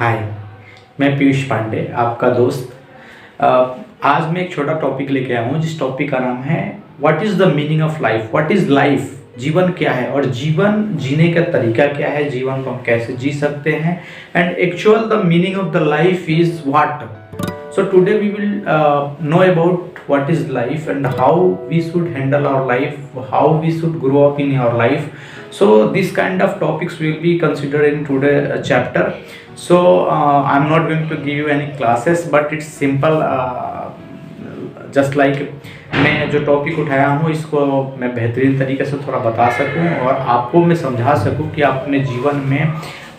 हाय, मैं पीयूष पांडे, आपका दोस्त। अ, आज मैं एक छोटा टॉपिक लेके आया हूँ जिस टॉपिक का नाम है what is the meaning of life. What is life, जीवन क्या है और जीवन जीने का तरीका क्या है, जीवन को हम कैसे जी सकते हैं, and actual the meaning of the life is what. So today we will know about what is life and how we should handle our life, how we should grow up in our life. So this kind of topics will be considered in today chapter. So I'm not going to give you any classes, but it's simple. Just like मैं जो topic उठाया हूँ इसको मैं बेहतरीन तरीके से थोड़ा बता सकूँ और आपको मैं समझा सकूँ कि आप अपने जीवन में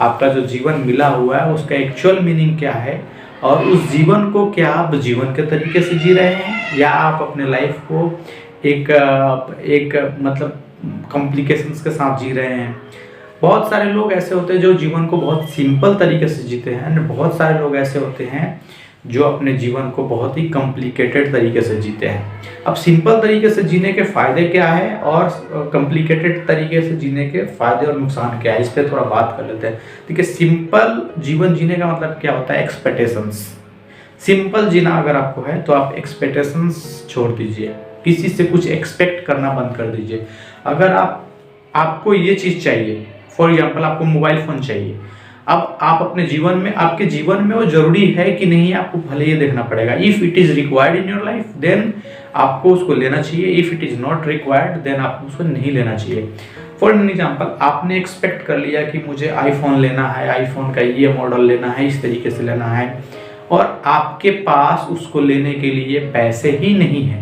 आपका जो जीवन मिला हुआ है उसका एक्चुअल मीनिंग क्या है और उस जीवन को क्या आप जीवन के तरीके से जी रहे हैं या आप अपने लाइफ को एक मतलब कॉम्प्लिकेशंस के साथ जी रहे हैं। बहुत सारे लोग ऐसे होते हैं जो जीवन को बहुत सिंपल तरीके से जीते हैं और बहुत सारे लोग ऐसे होते हैं जो अपने जीवन को बहुत ही कॉम्प्लिकेटेड तरीके से जीते हैं। अब सिंपल तरीके से जीने के फ़ायदे क्या है और कॉम्प्लिकेटेड तरीके से जीने के फ़ायदे और नुकसान क्या है, इस पर थोड़ा बात कर लेते हैं। देखिए, सिंपल जीवन जीने का मतलब क्या होता है? एक्सपेक्टेशंस। सिंपल जीना अगर आपको है तो आप एक्सपेक्टेशंस छोड़ दीजिए, किसी से कुछ एक्सपेक्ट करना बंद कर दीजिए। अगर आपको ये चीज़ चाहिए, फॉर एग्जाम्पल आपको मोबाइल फ़ोन चाहिए, अब आप अपने जीवन में आपके जीवन में वो जरूरी है कि नहीं, आपको भले ये देखना पड़ेगा। If it is required in your life then आपको उसको लेना चाहिए, if it is not required then आपको उसको नहीं लेना चाहिए। फॉर एन एग्जाम्पल, आपने एक्सपेक्ट कर लिया कि मुझे आईफोन लेना है, आईफोन का ये मॉडल लेना है, इस तरीके से लेना है, और आपके पास उसको लेने के लिए पैसे ही नहीं है।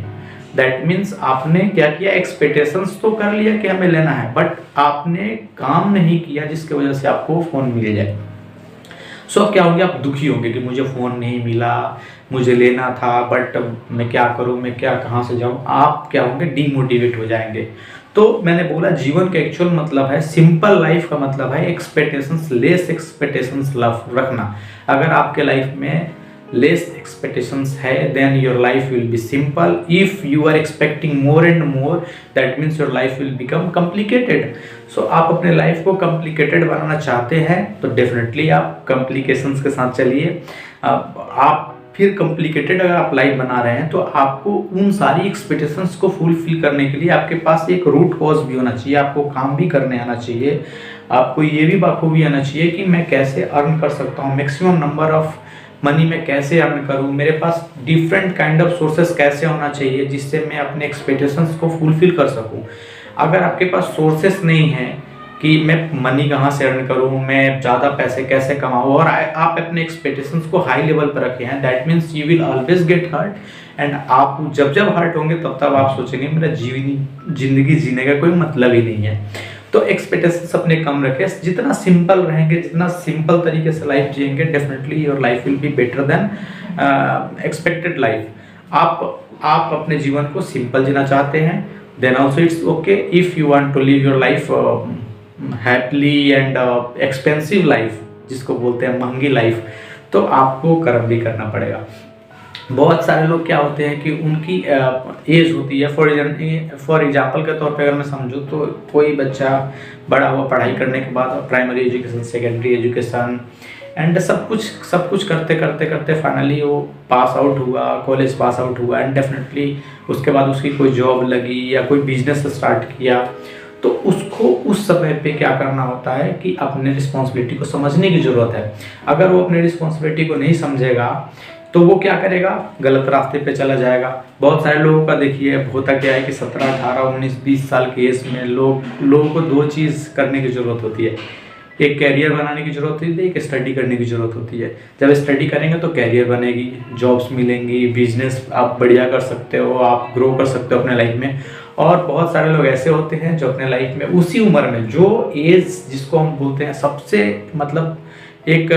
दैट मीन्स आपने क्या किया, एक्सपेक्टेशंस तो कर लिया कि हमें लेना है, बट आपने काम नहीं किया जिसकी वजह से आपको फ़ोन मिल जाए। सो अब क्या होंगे, आप दुखी होंगे कि मुझे फ़ोन नहीं मिला, मुझे लेना था, बट मैं क्या करूं, मैं क्या कहां से जाऊं। आप क्या होंगे, डीमोटिवेट हो जाएंगे। तो मैंने बोला जीवन का एक्चुअल मतलब है, सिंपल लाइफ का मतलब है एक्सपेक्टेशंस, लेस एक्सपेक्टेशंस रखना। अगर आपके लाइफ में लेस एक्सपेक्टेशंस है then your life will be simple. If you are expecting more and more that means your life will become complicated. So आप अपने लाइफ को कॉम्प्लिकेटेड बनाना चाहते हैं तो डेफिनेटली आप कॉम्प्लिकेशंस के साथ चलिए। आप फिर कॉम्प्लिकेटेड अगर आप लाइफ बना रहे हैं तो आपको उन सारी एक्सपेक्टेशंस को फुलफिल करने के लिए आपके पास एक रूट कॉज भी होना चाहिए, आपको काम भी करने आना चाहिए, आपको ये भी बखूबी आना चाहिए कि मैं कैसे अर्न कर सकता हूँ, मैक्सिमम नंबर ऑफ मनी में कैसे अर्न करूं, मेरे पास डिफरेंट काइंड ऑफ सोर्सेस कैसे होना चाहिए जिससे मैं अपने एक्सपेक्टेशंस को फुलफिल कर सकूं। अगर आपके पास सोर्सेस नहीं है कि मैं मनी कहां से अर्न करूं, मैं ज़्यादा पैसे कैसे कमाऊं, और आप अपने एक्सपेक्टेशंस को हाई लेवल पर रखे हैं, that means you will always get hurt. And आप जब हर्ट होंगे तब आप सोचेंगे मेरा जिंदगी जीने का कोई मतलब ही नहीं है। तो एक्सपेक्टेशंस अपने कम रखें, जितना सिंपल रहेंगे, जितना सिंपल तरीके से लाइफ जिएंगे, definitely your life will be better than expected life. आप अपने जीवन को सिंपल जीना चाहते हैं then also it's okay. If you want to live your life happily and expensive life, जिसको बोलते हैं महंगी लाइफ, तो आपको कर्म भी करना पड़ेगा। बहुत सारे लोग क्या होते हैं कि उनकी एज होती है, फॉर एग्जांपल के तौर पे अगर मैं समझूँ तो कोई बच्चा बड़ा हुआ पढ़ाई करने के बाद primary education, secondary education and सब कुछ करते फाइनली वो पास आउट हुआ, कॉलेज पास आउट हुआ, एंड डेफिनेटली उसके बाद उसकी कोई जॉब लगी या कोई बिजनेस स्टार्ट किया, तो उसको उस समय पे क्या करना होता है कि अपने रिस्पॉन्सिबिलिटी को समझने की ज़रूरत है। अगर वो अपने रिस्पॉन्सिबिलिटी को नहीं समझेगा तो वो क्या करेगा, गलत रास्ते पे चला जाएगा। बहुत सारे लोगों का देखिए होता क्या है कि 17, 18, 19, 20 साल के एज में लोगों को दो चीज़ करने की ज़रूरत होती है, एक कैरियर बनाने की ज़रूरत होती है, एक स्टडी करने की ज़रूरत होती है। जब स्टडी करेंगे तो कैरियर बनेगी, जॉब्स मिलेंगी, बिजनेस आप बढ़िया कर सकते हो, आप ग्रो कर सकते हो अपने लाइफ में। और बहुत सारे लोग ऐसे होते हैं जो अपने लाइफ में उसी उम्र में, जो एज जिसको हम बोलते हैं सबसे मतलब एक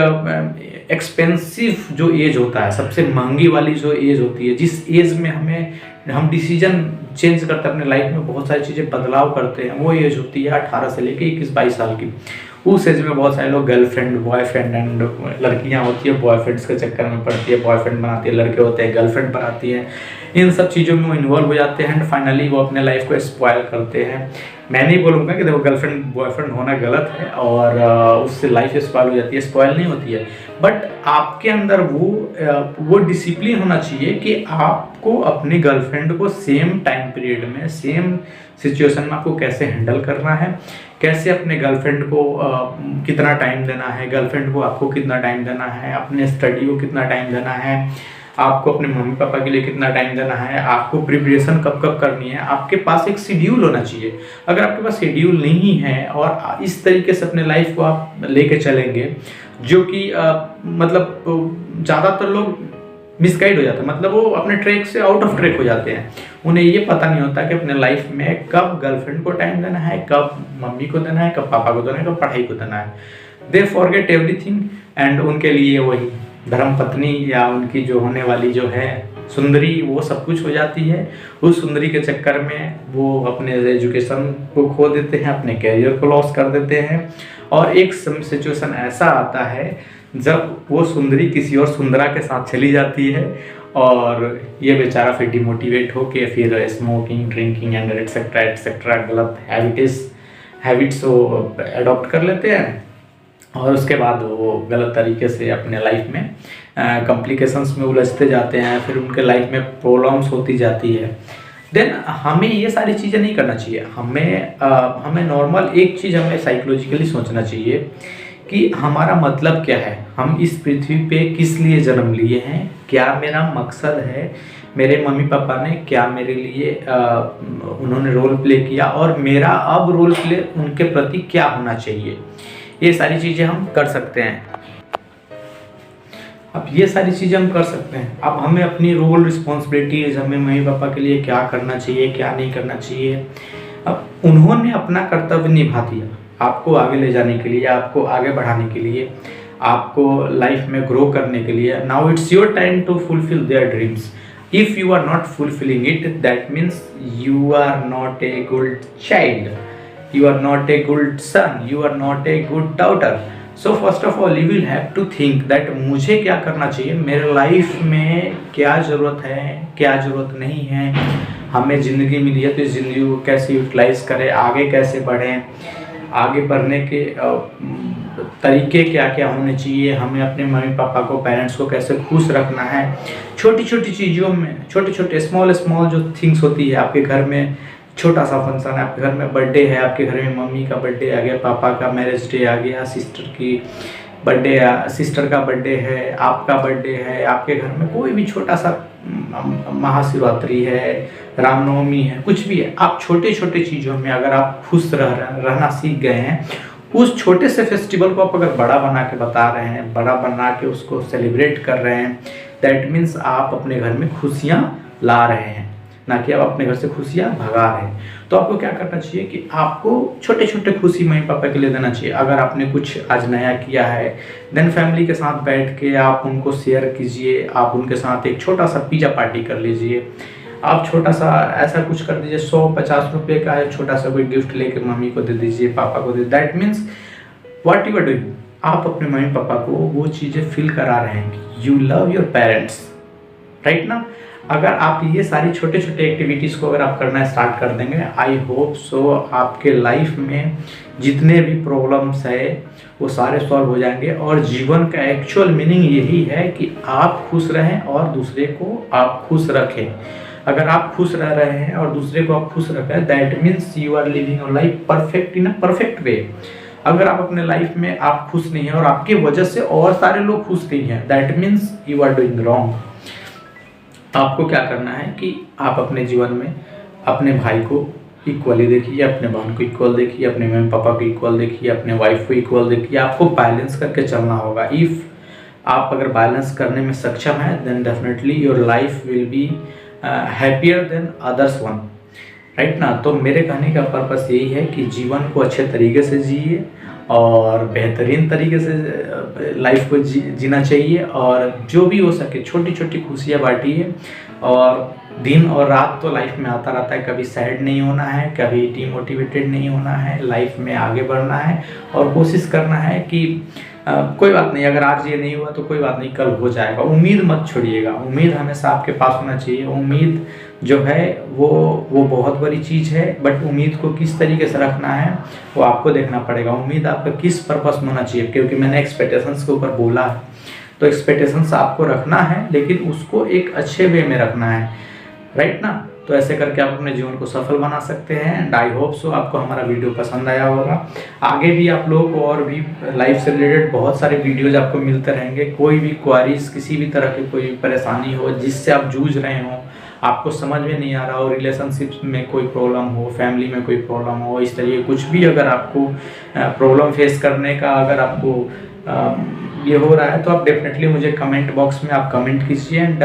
एक्सपेंसिव जो एज होता है, सबसे महंगी वाली जो एज होती है, जिस एज में हम डिसीजन चेंज करते हैं अपने लाइफ में, बहुत सारी चीज़ें बदलाव करते हैं, वो एज होती है 18 से लेके 21-22 साल की। उस एज में बहुत सारे लोग गर्लफ्रेंड बॉयफ्रेंड एंड लड़कियां होती है बॉयफ्रेंड्स के चक्कर में पड़ती है, बॉयफ्रेंड बनाती है, लड़के होते हैं गर्लफ्रेंड बनाती है, इन सब चीज़ों में वो इन्वॉल्व हो जाते हैं एंड फाइनली वो अपने लाइफ को स्पॉयल करते हैं। मैं नहीं बोलूँगा कि देखो गर्लफ्रेंड बॉयफ्रेंड होना गलत है और उससे लाइफ स्पॉयल हो जाती है, स्पॉयल नहीं होती है, बट आपके अंदर वो डिसिप्लिन होना चाहिए कि आपको अपनी गर्लफ्रेंड को सेम टाइम पीरियड में सेम सिचुएशन में आपको कैसे हैंडल करना है, कैसे अपने गर्लफ्रेंड को कितना टाइम देना है, गर्लफ्रेंड को आपको कितना टाइम देना है, अपने स्टडी को कितना टाइम देना है, आपको अपने मम्मी पापा के लिए कितना टाइम देना है, आपको प्रिपरेशन कब कब करनी है। आपके पास एक शेड्यूल होना चाहिए। अगर आपके पास शेड्यूल नहीं है और इस तरीके से अपने लाइफ को आप लेके चलेंगे जो कि मतलब ज़्यादातर लोग मिसगाइड हो जाते हैं, मतलब वो अपने ट्रैक से आउट ऑफ ट्रैक हो जाते हैं। उन्हें ये पता नहीं होता कि अपने लाइफ में कब गर्लफ्रेंड को टाइम देना है, कब मम्मी को देना है, कब पापा को देना है, कब पढ़ाई को देना है। दे फॉरगेट एवरीथिंग एंड उनके लिए वही धर्म पत्नी या उनकी जो होने वाली जो है सुंदरी वो सब कुछ हो जाती है। उस सुंदरी के चक्कर में वो अपने एजुकेशन को खो देते हैं, अपने कैरियर को लॉस कर देते हैं और एक सिचुएशन ऐसा आता है जब वो सुंदरी किसी और सुंदरा के साथ चली जाती है और ये बेचारा फिर डिमोटिवेट होके फिर smoking drinking and etcetera etcetera गलत हैबिट्स वो अडॉप्ट कर लेते हैं और उसके बाद वो गलत तरीके से अपने लाइफ में कॉम्प्लिकेशंस में उलझते जाते हैं, फिर उनके लाइफ में प्रॉब्लम्स होती जाती है। देन हमें ये सारी चीज़ें नहीं करना चाहिए। हमें नॉर्मल एक चीज़ हमें साइकोलॉजिकली सोचना चाहिए कि हमारा मतलब क्या है, हम इस पृथ्वी पे किस लिए जन्म लिए हैं, क्या मेरा मकसद है, मेरे मम्मी पापा ने क्या मेरे लिए उन्होंने रोल प्ले किया और मेरा अब रोल प्ले उनके प्रति क्या होना चाहिए। ये सारी चीज़ें हम कर सकते हैं। अब ये सारी चीज़ें हम कर सकते हैं। अब हमें अपनी रोल रिस्पॉन्सिबिलिटीज़, हमें मम्मी पापा के लिए क्या करना चाहिए क्या नहीं करना चाहिए। अब उन्होंने अपना कर्तव्य निभा दिया आपको आगे ले जाने के लिए, आपको आगे बढ़ाने के लिए, आपको लाइफ में ग्रो करने के लिए। Now it's your time to fulfil their dreams. If you are not fulfilling it that means you are not a good child, you are not a good son, you are not a good daughter. So first of all you will have to think that मुझे क्या करना चाहिए, मेरे life में क्या ज़रूरत है क्या ज़रूरत नहीं है, हमें ज़िंदगी मिली है तो इस ज़िंदगी को कैसे यूटिलाइज़ करें, आगे कैसे बढ़ें, आगे बढ़ने के तरीके क्या क्या होने चाहिए, हमें अपने मम्मी पापा को पेरेंट्स को कैसे खुश रखना है। छोटी छोटी चीज़ों में छोटे छोटे स्मॉल जो थिंग्स होती है। आपके घर में छोटा सा फंक्शन है, आपके घर में बर्थडे है, आपके घर में मम्मी का बर्थडे आ गया, पापा का मैरिज डे आ गया, सिस्टर का बर्थडे है, आपका बर्थडे है, आपके घर में कोई भी छोटा सा महाशिवरात्रि है, रामनवमी है, कुछ भी है। आप छोटे छोटे चीज़ों में अगर आप खुश रहना सीख गए हैं, उस छोटे से फेस्टिवल को आप अगर बड़ा बना के बता रहे हैं, बड़ा बना के उसको सेलिब्रेट कर रहे हैं, दैट मीन्स आप अपने घर में खुशियाँ ला रहे हैं, ना कि आप अपने घर से खुशियाँ भगा रहे हैं। तो आपको क्या करना चाहिए कि आपको छोटे छोटे खुशी मम्मी पापा के लिए देना चाहिए। अगर आपने कुछ आज नया किया है देन फैमिली के साथ बैठ के आप उनको शेयर कीजिए, आप उनके साथ एक छोटा सा पिज़्ज़ा पार्टी कर लीजिए, आप छोटा सा ऐसा कुछ कर दीजिए, 100-50 रुपये का है छोटा सा कोई गिफ्ट लेके मम्मी को दे दीजिए, पापा को दे। That means what you are doing, आप अपने मम्मी पापा को वो चीज़ें फील करा रहे हैं कि you love your parents, right ना। अगर आप ये सारी छोटे छोटे एक्टिविटीज़ को अगर आप करना स्टार्ट कर देंगे, आई होप सो आपके लाइफ में जितने भी प्रॉब्लम्स है वो सारे सॉल्व हो जाएंगे और जीवन का एक्चुअल मीनिंग यही है कि आप खुश रहें और दूसरे को आप खुश रखें। अगर आप खुश रह रहे हैं और दूसरे को आप खुश रख रहे हैं, that means you are living your life perfect in a perfect way. अगर आप अपने लाइफ में आप खुश नहीं हैं और आपकी वजह से और सारे लोग खुश नहीं हैं, that means you are doing wrong. आपको क्या करना है कि आप अपने जीवन में अपने भाई को इक्वली देखिए, अपने बहन को इक्वल देखिए, अपने मम्मी पापा को इक्वल देखिए, अपने वाइफ को इक्वल देखिए। आपको बैलेंस करके चलना होगा। इफ़ आप अगर बैलेंस करने में सक्षम हैं then definitely your life will be happier than others one, right ना। तो मेरे कहने का पर्पस यही है कि जीवन को अच्छे तरीके से जिए, और बेहतरीन तरीके से लाइफ को जीना चाहिए, और जो भी हो सके छोटी छोटी खुशियाँ बांटिए। और दिन और रात तो लाइफ में आता रहता है, कभी सैड नहीं होना है, कभी डिमोटिवेटेड नहीं होना है, लाइफ में आगे बढ़ना है और कोशिश करना है कि कोई बात नहीं, अगर आज ये नहीं हुआ तो कोई बात नहीं, कल हो जाएगा। उम्मीद मत छोड़िएगा, उम्मीद हमेशा आपके पास होना चाहिए। उम्मीद जो है वो बहुत बड़ी चीज़ है, बट उम्मीद को किस तरीके से रखना है वो आपको देखना पड़ेगा। उम्मीद आपका किस पर्पस में होना चाहिए, क्योंकि मैंने एक्सपेक्टेशंस के ऊपर बोला है, तो एक्सपेक्टेशंस आपको रखना है, लेकिन उसको एक अच्छे वे में रखना है, राइट ना। तो ऐसे करके आप अपने जीवन को सफल बना सकते हैं। एंड आई होप सो आपको हमारा वीडियो पसंद आया होगा। आगे भी आप लोगों को और भी लाइफ से रिलेटेड बहुत सारे वीडियोज आपको मिलते रहेंगे। कोई भी क्वारीज, किसी भी तरह की कोई परेशानी हो जिससे आप जूझ रहे हो, आपको समझ में नहीं आ रहा हो, रिलेशनशिप्स में कोई प्रॉब्लम हो, फैमिली में कोई प्रॉब्लम हो, इस तरीके कुछ भी अगर आपको प्रॉब्लम फेस करने का अगर आपको ये हो रहा है, तो आप डेफिनेटली मुझे कमेंट बॉक्स में आप कमेंट कीजिए। And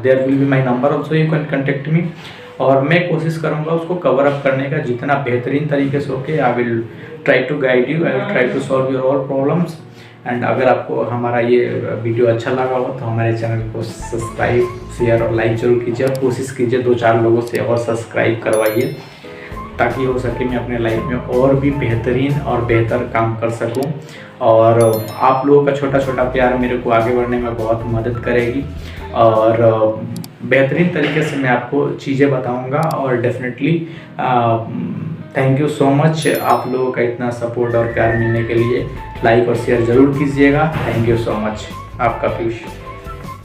there will be my number also, you can contact me. और मैं कोशिश करूँगा उसको कवर अप करने का जितना बेहतरीन तरीके से होके। I will try to guide you, I will try to solve your all problems. And अगर आपको हमारा ये वीडियो अच्छा लगा हो तो हमारे चैनल को सब्सक्राइब, शेयर और लाइक जरूर कीजिए, और कोशिश कीजिए 2-4 लोगों से और सब्सक्राइब करवाइए, ताकि हो सके मैं अपने लाइफ में और भी बेहतरीन और बेहतर काम कर सकूं। और आप लोगों का छोटा छोटा प्यार मेरे को आगे बढ़ने में बहुत मदद करेगी, और बेहतरीन तरीके से मैं आपको चीज़ें बताऊंगा। और definitely thank you so much आप लोगों का इतना सपोर्ट और प्यार मिलने के लिए। लाइक और शेयर ज़रूर कीजिएगा। थैंक यू सो मच, आपका पीयूष।